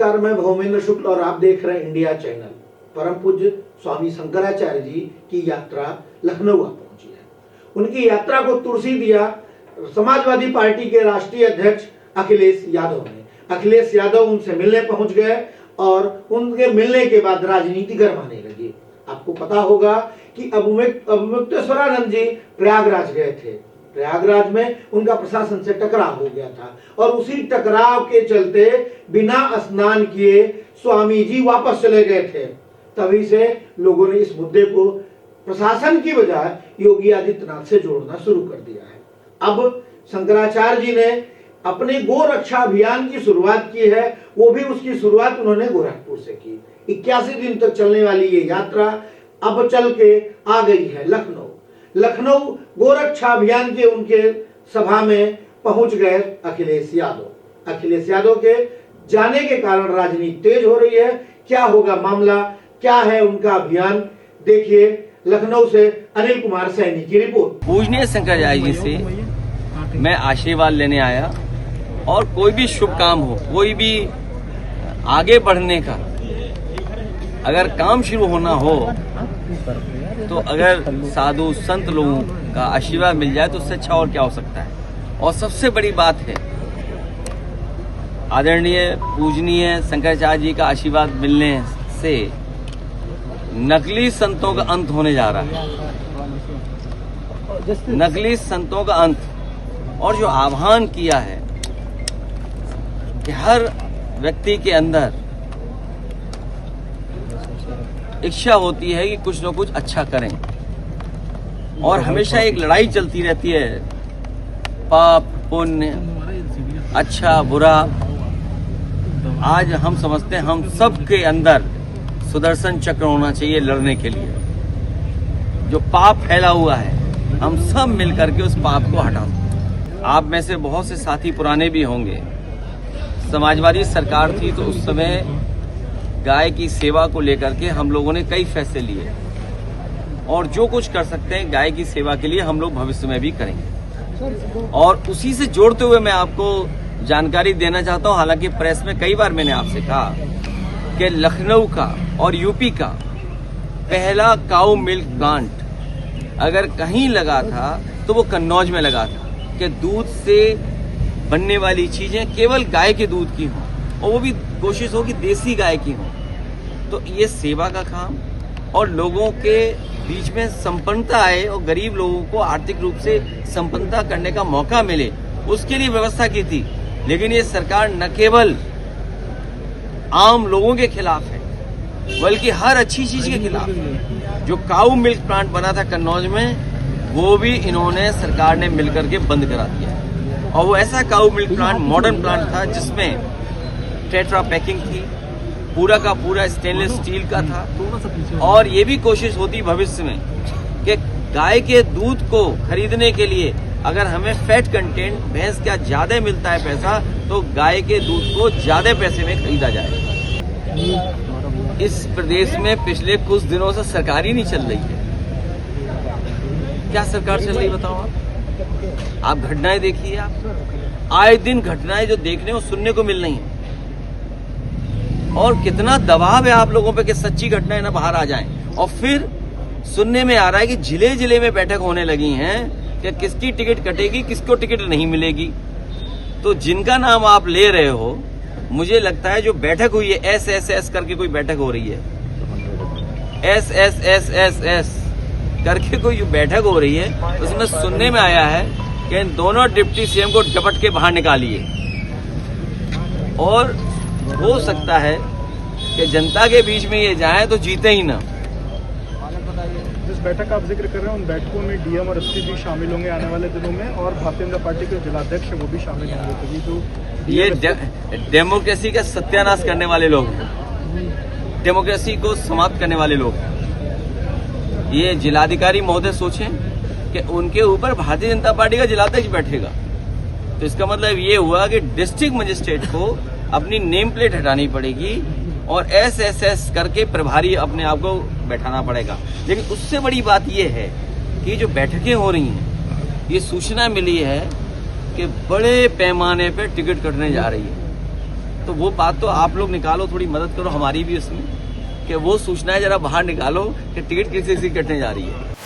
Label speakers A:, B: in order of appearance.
A: नमस्कार, मैं भौमेंद्र शुक्ल और आप देख रहे हैं इंडिया चैनल। परम पूज्य स्वामी शंकराचार्य जी की यात्रा लखनऊ आ पहुंची है। उनकी यात्रा को तुलसी दिया समाजवादी पार्टी के राष्ट्रीय अध्यक्ष अखिलेश यादव ने। अखिलेश यादव उनसे मिलने पहुंच गए और उनके मिलने के बाद राजनीति गरमाने लगी। आपको पता होगा कि अवमुक्तेश्वरानंद जी प्रयागराज गए थे। प्रयागराज में उनका प्रशासन से टकराव हो गया था और उसी टकराव के चलते बिना स्नान किए स्वामी जी वापस चले गए थे। तभी से लोगों ने इस मुद्दे को प्रशासन की बजाय योगी आदित्यनाथ से जोड़ना शुरू कर दिया है। अब शंकराचार्य जी ने अपने गो रक्षा अभियान की शुरुआत की है। वो भी उसकी शुरुआत उन्होंने गोरखपुर से की। 81 दिन तक चलने वाली ये यात्रा अब चल के आ गई है लखनऊ गोरक्षा अभियान के उनके सभा में पहुंच गए अखिलेश यादव के जाने के कारण राजनीति तेज हो रही है। क्या होगा मामला, क्या है उनका अभियान, देखिए लखनऊ से अनिल कुमार सैनी की रिपोर्ट।
B: पूजनीय शंकराचार्य जी से मैं आशीर्वाद लेने आया और कोई भी शुभ काम हो, कोई भी आगे बढ़ने का अगर काम शुरू होना हो तो अगर साधु संत लोगों का आशीर्वाद मिल जाए तो उससे अच्छा और क्या हो सकता है। और सबसे बड़ी बात है आदरणीय पूजनीय शंकराचार्य जी का आशीर्वाद मिलने से नकली संतों का अंत होने जा रहा है। नकली संतों का अंत। और जो आह्वान किया है कि हर व्यक्ति के अंदर इच्छा होती है कि कुछ न कुछ अच्छा करें और हमेशा एक लड़ाई चलती रहती है, पाप पुण्य, अच्छा बुरा। आज हम समझते हैं हम सब के अंदर सुदर्शन चक्र होना चाहिए लड़ने के लिए। जो पाप फैला हुआ है हम सब मिलकर के उस पाप को हटाएं। आप में से बहुत से साथी पुराने भी होंगे। समाजवादी सरकार थी तो उस समय गाय की सेवा को लेकर के हम लोगों ने कई फैसले लिए और जो कुछ कर सकते हैं गाय की सेवा के लिए हम लोग भविष्य में भी करेंगे। और उसी से जोड़ते हुए मैं आपको जानकारी देना चाहता हूं। हालांकि प्रेस में कई बार मैंने आपसे कहा कि लखनऊ का और यूपी का पहला काऊ मिल्क प्लांट अगर कहीं लगा था तो वो कन्नौज में लगा था कि दूध से बनने वाली चीजें केवल गाय के दूध की हों और वो भी कोशिश हो कि देसी गाय की हो। तो ये सेवा का काम और लोगों के बीच में संपन्नता आए और गरीब लोगों को आर्थिक रूप से संपन्नता करने का मौका मिले, उसके लिए व्यवस्था की थी। लेकिन ये सरकार न केवल आम लोगों के खिलाफ है बल्कि हर अच्छी चीज के खिलाफ है। जो काऊ मिल्क प्लांट बना था कन्नौज में वो भी इन्होंने सरकार ने मिलकर के बंद करा दिया। और वो ऐसा काऊ मिल्क प्लांट मॉडर्न प्लांट था जिसमें टेट्रा पैकिंग थी, पूरा का पूरा स्टेनलेस स्टील का था। और ये भी कोशिश होती भविष्य में कि गाय के दूध को खरीदने के लिए अगर हमें फैट कंटेंट भैंस का ज्यादा मिलता है पैसा तो गाय के दूध को ज्यादा पैसे में खरीदा जाए। इस प्रदेश में पिछले कुछ दिनों से सरकार ही नहीं चल रही है। क्या सरकार चल रही बताओ आप घटनाएं देखिए। आप आए दिन घटनाएं जो देखने और सुनने को मिल रही हैं और कितना दबाव है आप लोगों पे कि सच्ची घटनाएं ना बाहर आ जाएं। और फिर सुनने में आ रहा है कि जिले जिले में बैठक होने लगी हैं कि किसकी टिकट कटेगी, किसको टिकट नहीं मिलेगी। तो जिनका नाम आप ले रहे हो, मुझे लगता है जो बैठक हुई है SSS करके कोई बैठक हो रही है, SSS करके कोई जो बैठक हो रही है उसमें सुनने में आया है कि इन दोनों डिप्टी सीएम को डपट के बाहर निकालिए। और हो सकता है कि जनता के बीच में ये जाए तो जीते ही ना।
C: जिस बैठक आप जिक्र कर रहे हैं उन बैठकों में डीएम और एसपी भी शामिल होंगे आने वाले दिनों में और भारतीय जनता पार्टी के जिलाध्यक्ष वो भी शामिल होंगे। तो
B: ये डेमोक्रेसी का सत्यानाश करने वाले लोग हैं, डेमोक्रेसी को समाप्त करने वाले लोग हैं। ये जिलाधिकारी महोदय सोचें कि उनके ऊपर भारतीय जनता पार्टी का जिलाध्यक्ष बैठेगा तो इसका मतलब ये हुआ कि डिस्ट्रिक्ट मजिस्ट्रेट को अपनी नेम प्लेट हटानी पड़ेगी और SSS करके प्रभारी अपने आप को बैठाना पड़ेगा। लेकिन उससे बड़ी बात यह है कि जो बैठकें हो रही हैं, ये सूचना मिली है कि बड़े पैमाने पर टिकट कटने जा रही है तो वो बात तो आप लोग निकालो, थोड़ी मदद करो हमारी भी उसमें, कि वो सूचनाएं जरा बाहर निकालो कि टिकट किसी से कटने जा रही है।